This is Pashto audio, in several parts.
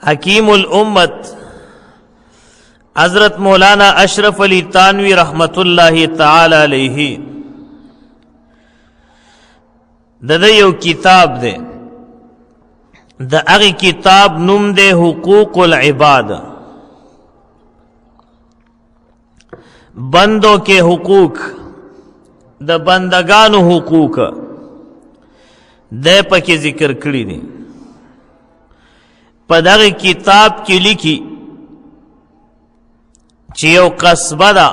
حکیم الامت حضرت مولانا اشرف علی تانوی رحمت اللہ تعالی علیہ د یو کتاب دے د اغی کتاب نم دے حقوق العباد، بندوں کے حقوق، د بندگانو حقوق دے پکی ذکر کری دی. پا دغی کتاب کی لکھی چی یو قصبہ دا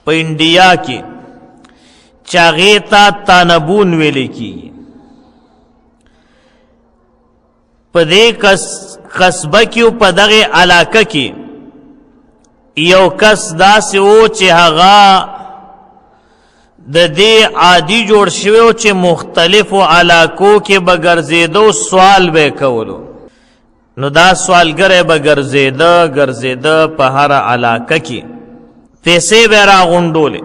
پا انڈیا کی چاغیتا تانبون ویلے کی. پا دے قصبہ کیو پا دغی علاقہ کی یو کس دا سے او چی ہغا د دې عادی جوړ شوی چې مختلفو علاقو کې به ګرځېدو سوال به کولو، نو دا سوالګری به ګرځېده په هره علاقه کې پیسې به راغونډولې.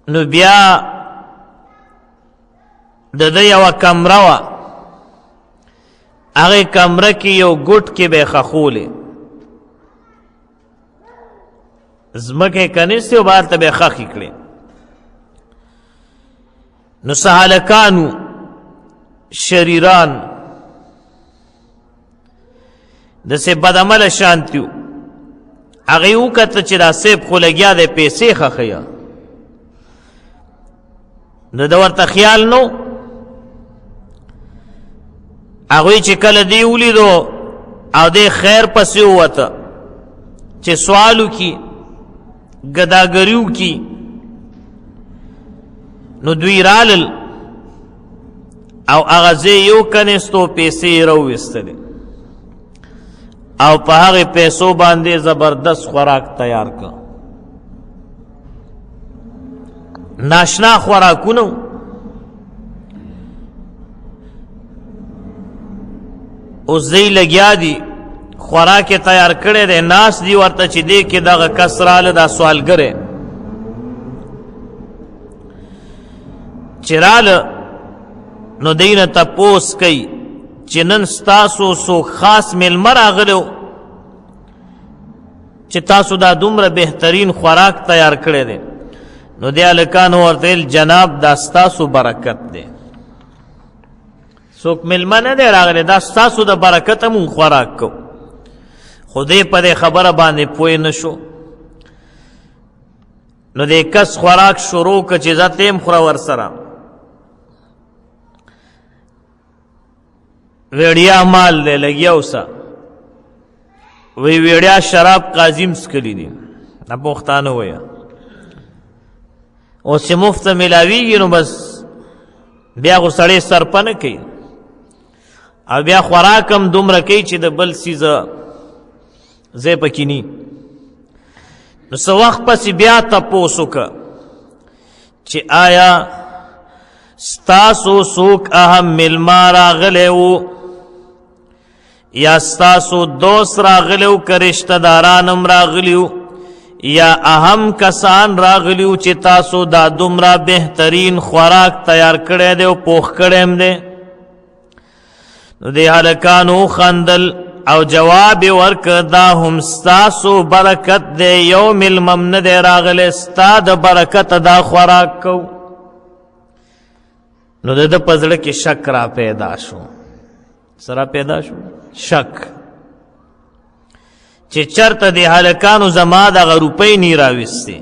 نو بیا د ده یوه کمره وه، هغې کمره کې یو ګوټ کې به یې خښولې، ځمکې کنیستې او بهر ته به یې خښې کړې. نو سهلکانو شریران دسې بدعمله شانتیو هغې وکتله چې دا صیب خو لګیا دی پیسې خښوي، نو د ورته خیال نو هغوی چې کله دی ولیدو او دی خیر پسې ووته چې سوال وکړي ګداګري وکړي، نو دوی رالل او هغه ځای یو کنیستو پیسې یې راوویستلې او په هغې پیسو باندې زبردست خوراک تیار کړ. ناشنا خوراکونه اوس دی لګیا دي خوراک یې تیار کړی دی، ناست دي ورته چې دی کې دغه کس راله دا سوالګری چې راله نو دی نه تپوس کوي چې نن ستاسو څوک خاص میلمه راغلی و چې تاسو دا دومره بهترین خوراک تیار کړی دی؟ نو دی هلکانو ورته ویل جناب دا ستاسو برکت دی، څوک میلمه نه دی راغلی، دا ستاسو د برکته مونږ خوراک کو. خو دی په دې خبره باندې پوه نه شو، نو دی کس خوراک شروع که چې زه تیم خوره ورسره، ویڑیا مال دے لگیا اسا وی ویڑیا شراب قاظم سکلی دی نا پختانو ویا او سی مفت ملاویگی نو بس بیا خو سړی سرپه نه کوي او بیا خوراکم دومره کوي چې د بل څیزه ځای پکې ني. نو څه وخت پسې بیا تپوس وکړه چې آیا ستاسو څوک اهم میلمه راغلی و یا ستاسو دوست راغلیو که رشتہ دارانم راغلیو یا اهم کسان راغلیو چې تاسو دا دومره بهترین خوراک تیار کړی دی او پوخ کړی دی؟ نو دې هلکانو خندل او جواب یې ورکړ دا هم ستاسو برکت دی، یو میلمم نه دی راغلی، ستا د برکته دا خوراک کو. نو د ده په زړه کې شک را پیدا شو. سره پیدا شو شک چې چرته د هلکانو زما دغه روپۍ نی راویستې.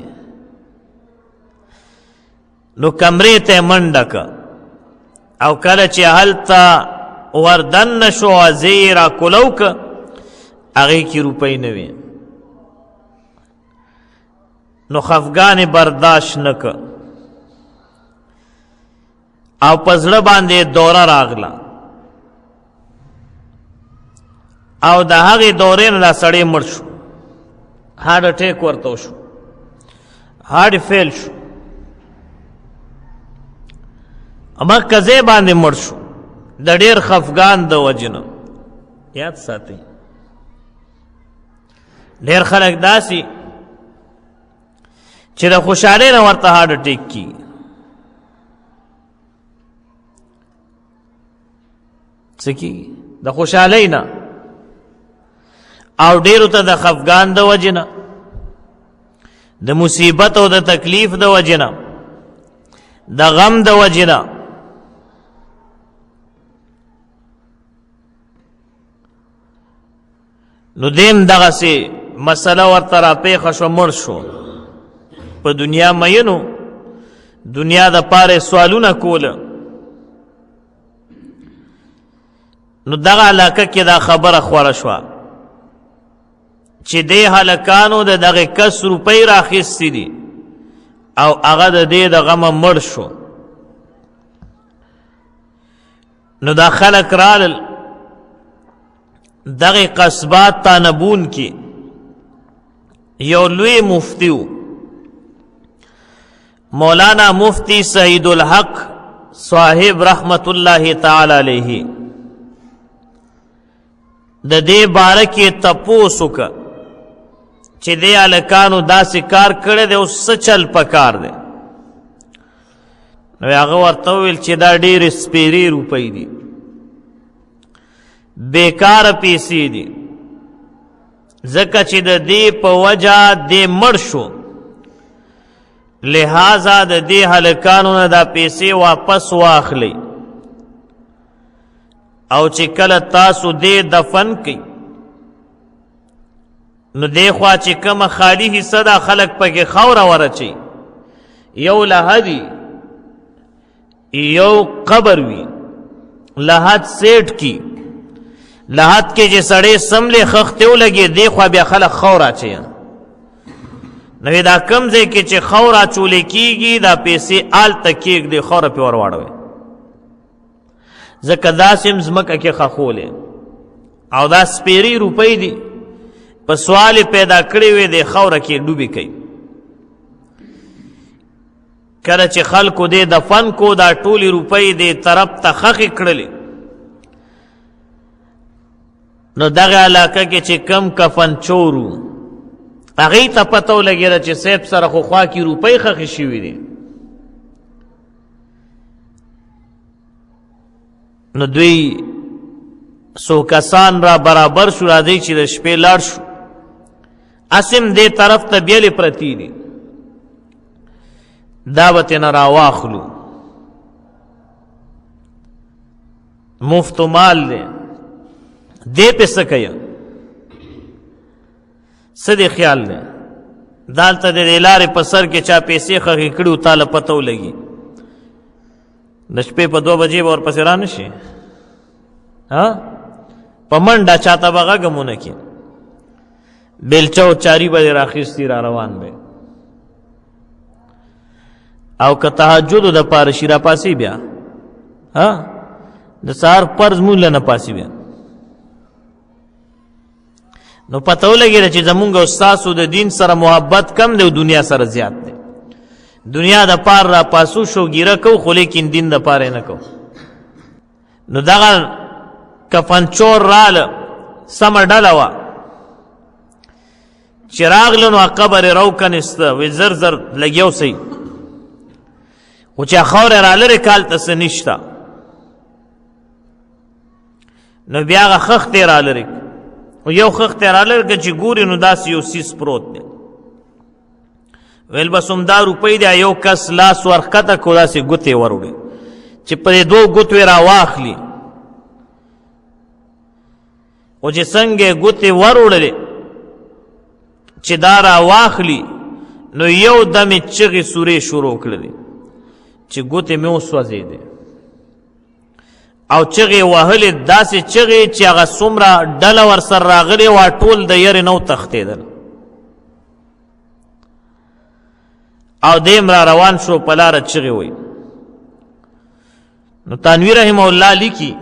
نو کمرې ته یې منډه که او کله چې هلته وردن نشو ځای یې راکولو که هغې کې روپۍ نه وې، نو خفګان برداشت نه که او په زړه باندې دوره راغله او د هغې دورې نه دا سړی مړ شو، هارډ اټیک ورته وشو، هارډ فیل شو، مکه ځای باندې مړ شو د ډېر خفګان د وجې نه. یاد ساتئ ډېر خلک داسې چې د خوشحالۍ نه ورته هارډ اټیک کېږي. څه کېږي؟ د خوشحالۍ نه او ډیرو ته د خفګان د وجنه، د مصیبت او د تکلیف د وجنه، د غم د وجنه نو دیم دغسې مسله ورته راپېښه شو، مړ شو. په دنیا مینو، دنیا د پاره سوالونه کوله. نو دغه علاقه کې دا خبره خوره شوه چې دې هلکانو د دغه کس روپۍ راخیستې دي او هغه د دې د غمه مړ شو. نو دا خلک رالل دغه قصبات تانبون کې یو لوی مفتی و، مولانا مفتی سعید الحق صاحب رحمت الله تعالی علیه. د دې باره کې تپوس وکړه چې دې هلکانو داسې کار کړی دی، اوس څه چل پکار دی؟ نو هغه ورته وویل چې دا ډېرې سپېرې روپۍ دي، بیکاره پیسې دي، ځکه چې د دې په وجه دې مړ شو، لہذا د دې هلکانو نه دا پیسې واپس واخلئ او چې کله تاسو دې دفن کئ نو دې خوا چې کومه خالی حصه ده خلک پکې خاوره ورچي، یو لحدي یو قبر وي، لحد سیټ کی، لحد کې چې سړی سملې خښتې ولګي دې خوا بیا خلک خاوره اچوي. نو دا کم ځای کې چې خاوره اچولې کېږي دا پیسې هلته کېږدي، خاوره پې ور واړوئ، ځکه داسې هم ځمکه کې خښولې او دا سپېرې روپۍ دي، په سوال پیدا کړې وې د خاوره کې ډوبې کوي. کله چې خلکو دې دفن کو دا ټولې روپۍ دې طرف ته خښې کړلې، نو دغه علاقه کې چې کم کفن چور و هغې ته پته ولګېده چې صاحب سره خو خوا کې روپۍ خښې شوي دي. نو دوی څو کسان را برابر شو، راځئ چې د شپې لاړ شو، اسم دې طرف ته بیلې پرتې دي، دا به ترېنه راواخلو، مفت مال دی، دې پې څه کوي؟ څه دې خیال دی؟ دالته د دې لارې په سر کې چا پیسې خښې کړي و تاله پته ولګي، د شپې په 2 بجې به ورپسې را نه شي، په منډه چاته به غږ هم ونه کړي، بیلچه او چاري به یې راخیستي را روان به، او که تهجدو دپاره شي راپاسې بیا د سهار فرض مونځ نه پاسې بیا. نو پته ولګېده چې زمونږ او ستاسو د دین سره محبت کم دی او دنیا سره زیات دی. دنیا د پار را پاسو شوګیره کو، خو لیکن دین د پاره نه کو. نو دغه کفن چور راله، سمه ډله وه، چې راغله نو قبر یې راوکنسته، وی زر زر لګیو سی، خو چې خاوره را لرې کالته څه نشته. نو بیا هغه خښت یې را لرې، خو یو خښت یې را لرې که چې ګورې نو داسې یو سیس پروت دی. ویل بس همدا روپۍ دی، یو کس لاس ورښکته کړو داسې ګوتې یې وروړې چې په دې 2 ګوتو یې راواخلي، خو چې څنګه یې ګوتې وروړلې چې دا راواخلي نو یو دم یې چغې سورې شروع کړلې چې ګوتې مې وسوځېدې، او چغې وهلې داسې چغې چې هغه څومره ډله ورسره راغلې وه ټول د یرې نه وتښتېدل، او دیم را روان شو په لاره چغې وی. نو تانوی رحمه الله لیکي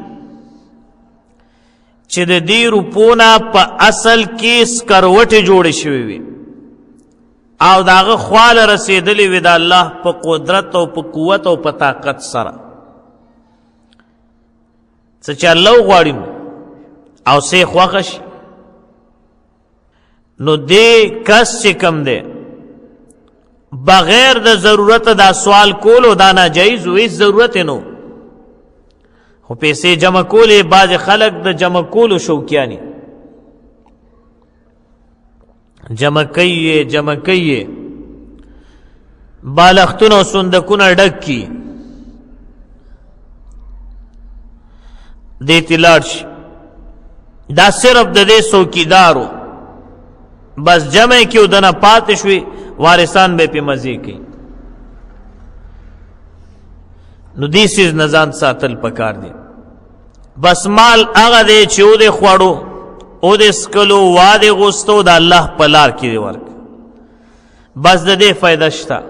چې د دې روپونه په اصل کې سکروټې جوړې شوې وي او د هغه خواله رسېدلې وي د الله په قدرت او په قوت او په طاقت سره، څه چې الله وغواړي او څه یې خوښه شي. نو دې کس چې کم دی بغیر د ضرورت دا سوال کولو دا ناجایز و، هیڅ ضرورت نو، خو پیسې جمع کولې بعضې خلک د جمع کولو شوقیانی، جمع کوي بالښتونه او صندوقونه ډک کی دې ته لاړ شي دا صرف د دې څوکیدارو بس جمع کې ودنه پاتې شوي وارثان به پې مزې کوي نو دې سیز نه ځان ساتل پکار دی بس مال هغه دی چې او دې خوړو او دې څکلو وا دې غوستو د الله په لار کې دې ورک بس د دې فایده شته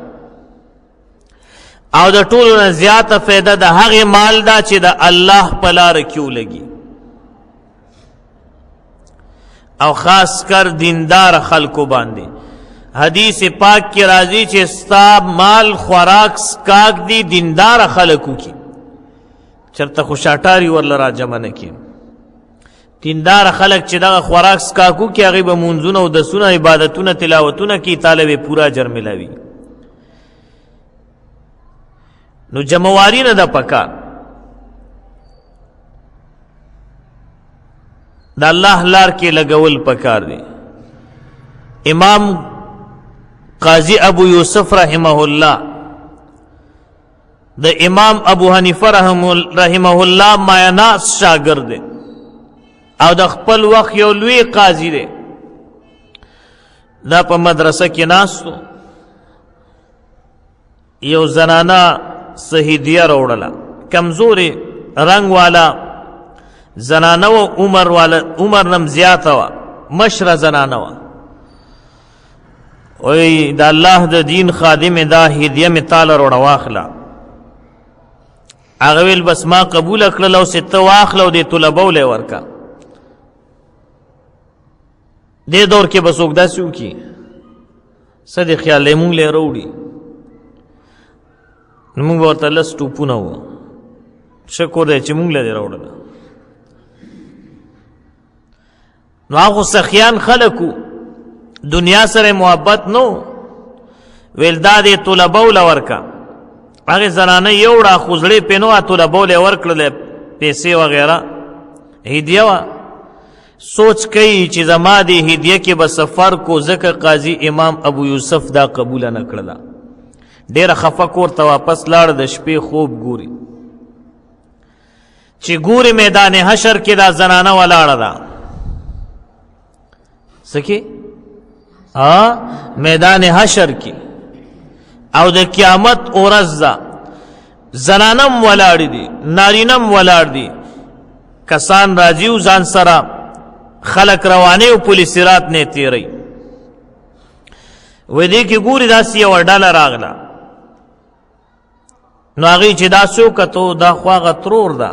او د ټولو نه زیاته فایده د هغې مال ده چې د الله په لاره کې ولګي او خاص کر دیندار خلکو باندې حدیث پاک کی راضی چې ستا مال خوراک سکاک دی دیندار خلکو کی چرته خوشاټاری ورل را جمع نه کی دیندار خلک چې دغه خوراک سکاکو کی هغه به منځونه او د سونه عبادتونه تلاوتونه کی طالب پورا جر ملاوي نو جمعواری نه د پکا د الله لار کې لګول پکار دی امام قاضی ابو یوسف رحمه الله د امام ابو حنیفه رحمه الله مایناس شاگرد دی او د خپل وخت یو لوی قاضی دی دا په مدرسه کې ناستو یو زنانا سهیدیه راوړله کمزوري رنگ والا زنانه و عمر نم زیاته وه مشره زنانه وه وی دا الله د دین خادم دا هدیه می تعالی روړه واخله هغه ویل بس ما قبول کړل او ست واخله او د طلبو له ورکا دې دور کې بس وګدا سو کی صد خیال له مونږ له وروړي موږ ورته لس ټوپونه و شکر دې چې مونږ له وروړل نو هغه سخیان خلکو دنیا سره محبت نو ویل دا دې طلبو لورکا هغه زنانه یوړه خوزړې پینو طلبو لورکړل پیسې وغیرہ هدیه وا سوچ کوي چې زما دې هدیه کې به سفر کو ځکه قاضي امام ابو یوسف دا قبول نه کړله ډېره خفه کور ته واپس لاړ د شپې خوب ګوري چې ګوري میدان حشر کې دا زنانه ولاړه ده سکی میدان حشر کی او د قیامت ورځ ده زنانم ولاړ دي نارینم ولاړ دي کسان راځي او ځان سره خلق روانه او پولیس رات نه تیری و دې کې ګوري داسې یو ډاله راغله نو هغې چې دا څوک کتو دا خو هغه ترور ده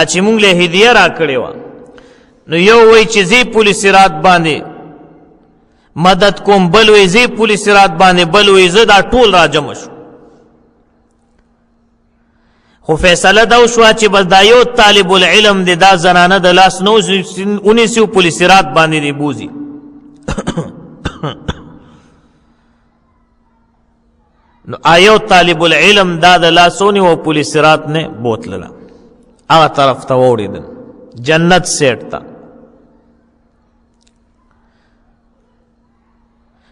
چې مونږ له هدیه را کړې وه نو یو وی چې زی پولیس رات باندې مدد کوم بل وی زی پولیس رات باندې بل وی زه دا ټول را جمع شو خو فیصله دا وشوه چې بس دا یو طالب العلم دی دا زنانه د لاس نو ونیسي پولیس رات باندې دی بوزي نو آیو طالب العلم دا د لاسونی و پولیس رات نے بوتللا هغه طرف ته وړیدل جنت سیټ تا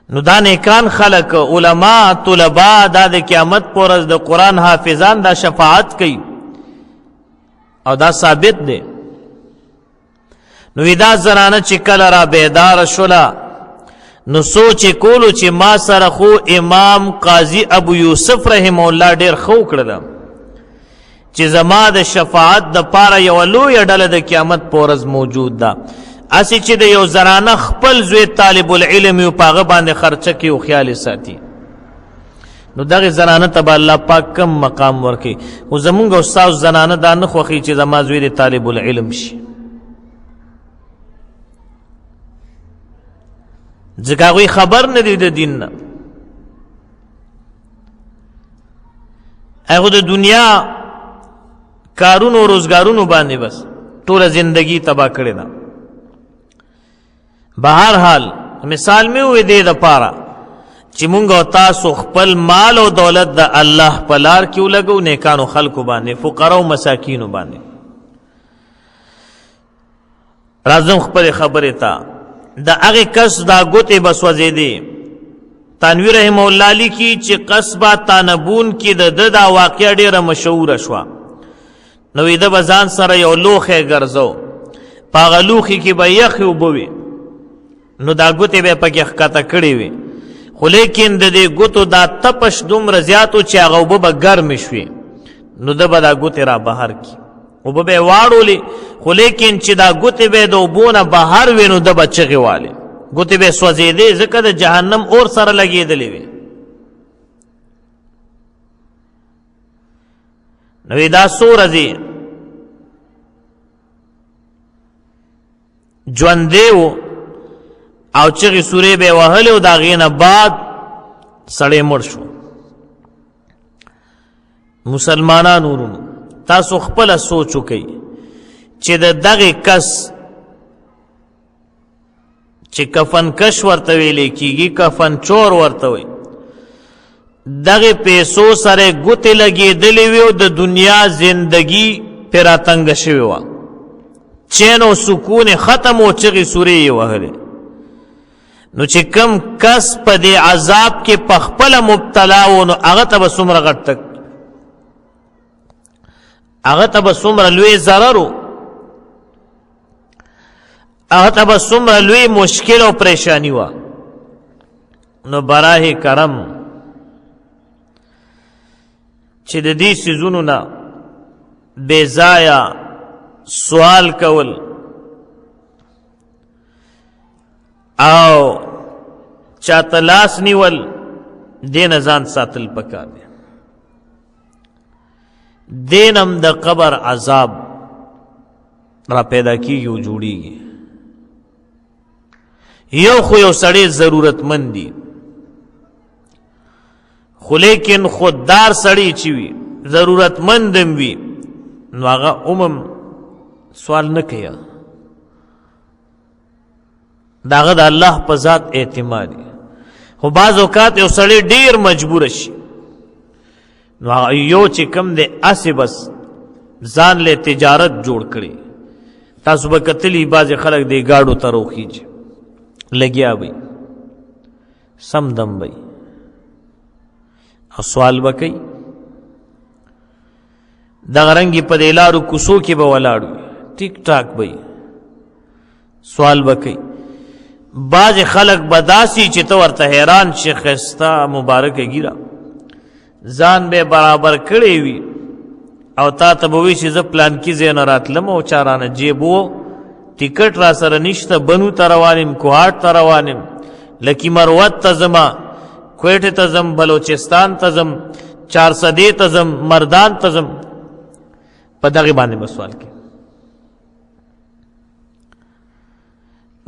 نو دا نیکان خلق علماء طلباء دا د قیامت پورز د قرآن حافظان دا شفاعت کوي او دا ثابت دی نو دا زنانه چې کله را بیدار شوله نو سوچ کولو چې ما سره خو امام قاضی ابو یوسف رحمه الله ډیر خو کړل چې زما د شفاعت د پاره یو لوی ډله د قیامت پورز موجود ده اسی چې د یو زنانه خپل زوی طالب العلم یو پاغه باندې خرچه کوي او خیال ساتي نو دغه زنانه ته الله پاک کم مقام ورکي او زمونږ استاد زنانه دا نه خوخي چې زما زوی د طالب العلم شي ځکه هغوی خبر نه دی د دین نه هغه د دنیا کارونو روزګارونو باندې بس ټوله زندگی تباہ کړې ده بهر حال مثال می وې دې د پاره چې مونږ او تاسو خپل مال او دولت د الله په لار کې ولګو نیکانو خلکو باندې فقراء او مساکینو باندې راځم خپل خبره تا د هغه کس دا ګوتې به سوځېدې. تنویر رحمه الله لیکي چې قصبه تانبون کې د ده دا واقعه ډېره مشهوره شوه. نو ده به ځان سره یو لوښی ګرځو، په هغه لوښي کې به یخې اوبه وي، نو دا ګوتې به یې پکې ښکته کړې وي، خو لیکن د دې ګوتو دا تپش دومره زیات و چې هغه اوبه به ګرمې شوې، نو ده به دا ګوتې را بهر کړي، اوبه به یې واړولې، خو لیکن چې دا ګوتې به یې د اوبو نه بهر وې نو ده به چغې والې، ګوتې به یې سوځېدې، ځکه د جهنم اور سره لګېدلې وې. نو دا څو ورځې ژوندی و او چغې سورې به یې وهلې او د هغې نه بعد سړی مړ شو. مسلمانانو ورونو، تاسو خپله سوچ وکئ چې د دغې کس چې کفن کش ورته ویلې کېږي، کفن چور ورته وایي، دغې پیسو سره ګوتې لګېدلې وې او د دنیا زندګي پرې راتنګه شوې وه، چین او سکون ختم او چغې سورې یې وهلې. نو چې کم کس په دې عذاب کې پخپله مبتلا و نو هغه ته به څومره غټ تک، هغه ته به څومره لوی ضرر و، هغه ته به څومره لوی مشکل او پریشانی وه. نو براه کرم چې د دې څیزونو نه بې ځایه سوال کول او چاته لاس نیول، دې نه ځان ساتل پکار دی. دینم د قبر عذاب را پیدا کیږي او جوړیږي. یو خو یو سړی ضرورتمند دی، خو لیکن خوددار سړی چې وي، ضرورتمندم وي، نو هغه عموم سوال نه کوي، د هغه د الله په ذات اعتماد دی. خو بعض اوقات یو سړی ډیر مجبور شي، نو هغه یو چې کم دی هسې بس ځان له تجارت جوړ کړي. تاسو به کتلی بعضې خلک دی ګاډو ته روخیږي، لګیا وي، سم دم وي او سوال به کوي. دغه رنګې په دې لارو کوڅو کې به ولاړ وي، ټیک ټاک به سوال به کوي. بعضې خلک به داسې چې ته ورته حیران شې، ښایسته مبارکه ګیره ځان به برابر کړی وي او تا ته به وایي چې زه پلانکي ځای نه راتلم او چا رانه جیب و، ټیکټ را سره نشته، بنو ته روان یم، کوهاټ ته روان یم، لکي مروت ته ځم، کویټې ته ځم، بلوچستان ته ځم، چارسدې ته ځم، مردان ته ځم. په دغې باندې به سوال کوي.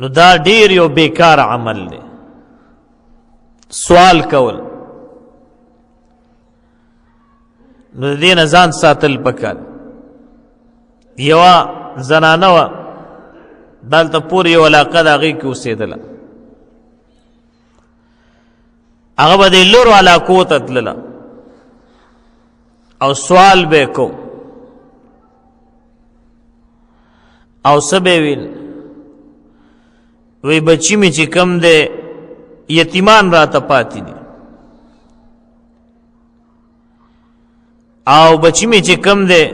نو دا ډیر یو بیکار عمل دی، سوال کول. نو د دې نه ځان ساتل پکار. یوه زنانه وه، دلته پورې یو علاقه د هغې کې اوسېدله، هغه به د لرو علاقو ته تلله او سوال به یې کو او څه به یې ویل، وی بچی می چې کم دی یتیمان را ته پاتې دي، او بچی می چې کم دی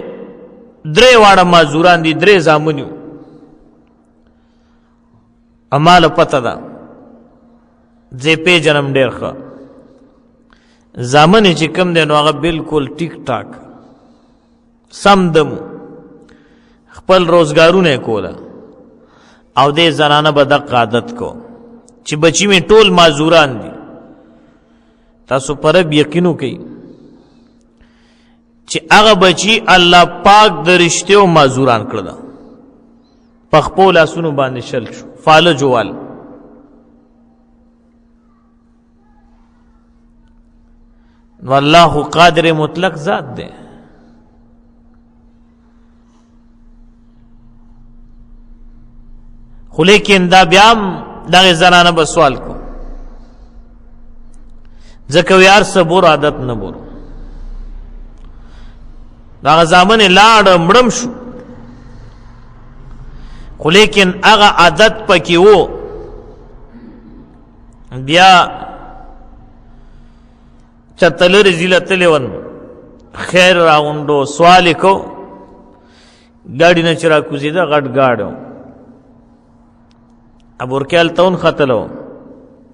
3 واړه مازوران دي، 3 زامن یو، اماله پته ده زه پیژنم ډېر ښه. زامن چې کم دی نو هغه بالکل ټیک ټاک سم دم خپل روزګارونه کوله، او دې زنانه به دغه عادت کو چې بچی می ټول مازوران دي. تاسو پر رب یقین وکئ چې هغه بچی الله پاک د رښتیو مازوران کړل، په خپل لاسونو باندې شل شو، فالج وال. والله قادر مطلق ذات دی. خو لیکن دا بیا هم دغه زنانه به سوال کو، ځکه وی هر څه بور عادت نه بور. دغه زامن لاړ مړم شو، خو لیکن هغه عادت پکې و بیا چرته لرې ځیله تللی ون خیر راغونډو سوال یې کو ګاډي نه چې راکوزېده غټ ګاډی و ابورکیال ته ونختلو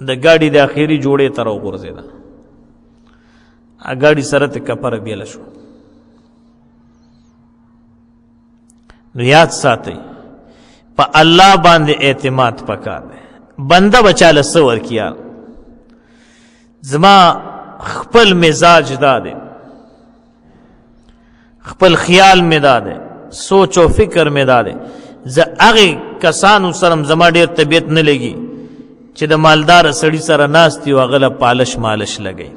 د ګاډي د اخري جوړې ته راوغورځېده ګاډي سره ته کپره بیله شو نو یاد ساتئ په الله باندې اعتماد پکار دی بنده بچاله څه ورکیا زما خپل مزاج دا دی خپل خیال می دا دی سوچ او فکر می دا دی زه هغې کسانو سره زما ډېر طبیعت نه لګي چې د مالدار سړي سره ناست وي او هغه له پالش مالش لګوي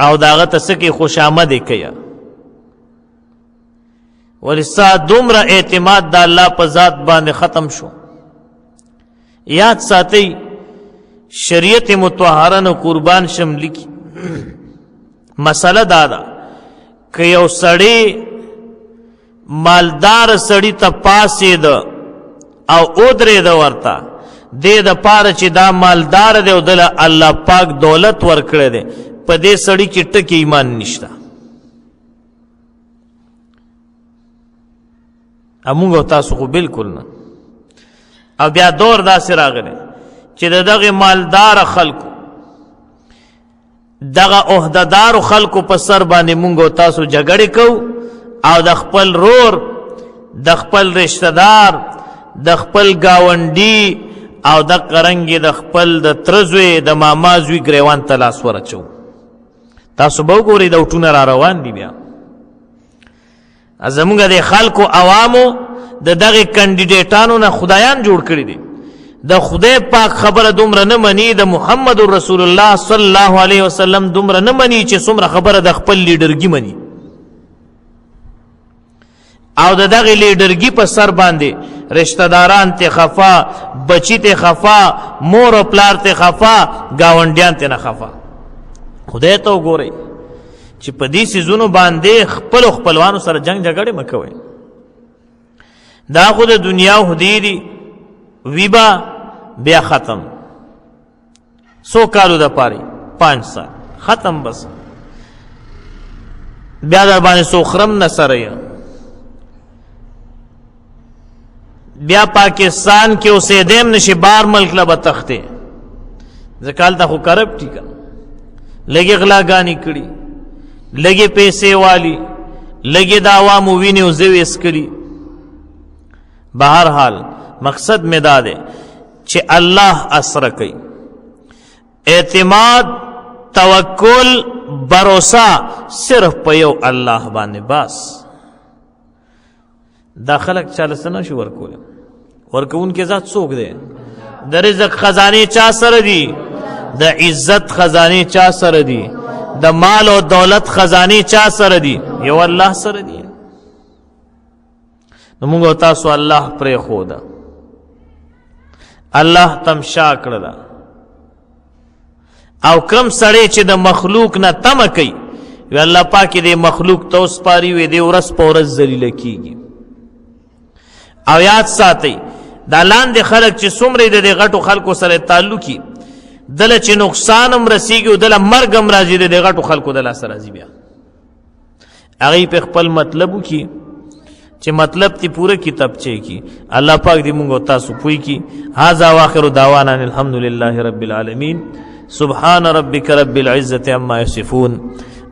او د هغه ته څه کوي خوشامدې کوي ولې ستا دومره اعتماد د الله په ذات باندې ختم شو یاد ساتئ شریعت مطهره نه قربان شم لیکي مسله دا ده که یو سړی مالدار سړی ته پاسېد او ودرېده ورته دې دپاره چې دا مالدار دی او دله الله پاک دولت ورکړی دی په دې سړي کې ټکې ایمان نشته امونږ او تاسو خو بالکل نه او بیا دور داسې راغلی چې د دغې مالدار خلکو دغه عهدهدارو خلکو په سر باندې مونږ او تاسو جګړې کوو او د خپل رور د خپل رشته دار د خپل ګاونډي او د قرنګې د خپل د تره زوی د ماما زوی ګریوان ته لاس ورچو تاسو به وګورئ د اوټونه را روان دي بیا زمونږ د خلکو عوامو د دغې کینډیډیټانو نه خدایان جوړ کړي دي د خدای پاک خبره دومره نه مني د محمد رسول الله صلی الله علیه وسلم دومره نه مني چې څومره خبره د خپل لیډرګي مني او د دغې لیډرګي په سر باندې رشته داران ته خفا بچی ته خفا مور او پلار ته خفا ګاونډیان ته نه خفا خدای ته وګورئ چې په دې سیزونو باندې خپل خپلوانو سره جنگ جګړې مه کوئ دا خو د دنیا هدي دي ویبا بیا ختم 100 کالو د پاره 5 سال ختم بس بیا در باندې سو خرم نه سره بیا پاکستان کې اوسې دیم نشي بار ملک لا بتخته ځکال ته خو کرپټی کا لګي غلاګانی کړي لګي پیسې والی لګي د عوامو ویني او زویس کړي بهر حال مقصد می دا ده چې الله اسره کوي اعتماد توکل بروسا صرف په یو الله باندې بس دا خلق چاله سنا شو ورکول ورکون کې ذات څوک دی د رزق خزانه چا سره دی د عزت خزانه چا سره دی د مال او دولت خزانه چا سره دی یو الله سره دی نو موږ تاسو الله پرې خو دا الله تمشا کړل او کم سړی چې د مخلوق نه تم کوي وی الله پاک دې مخلوق ته اوس پاری وي دې ورس په ورځ ذلیل کیږي او یاد ساتئ دا لاندې خلک چې څومره د غټو خلکو سره تعلقي دله چې نقصان هم رسیږي او دله مرګ هم راځي د غټو خلکو دله سره راځي بیا هغه په خپل مطلب کی چې مطلب تی پوره کتابچه کی الله پاک دې موږ تاسو پوي کی هاذا واخر دعوانا الحمدلله رب العالمین سبحان ربك رب العزة عما يصفون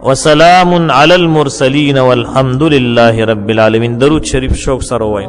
وسلام على المرسلين والحمد لله رب العالمين درود شریف شوق سره وای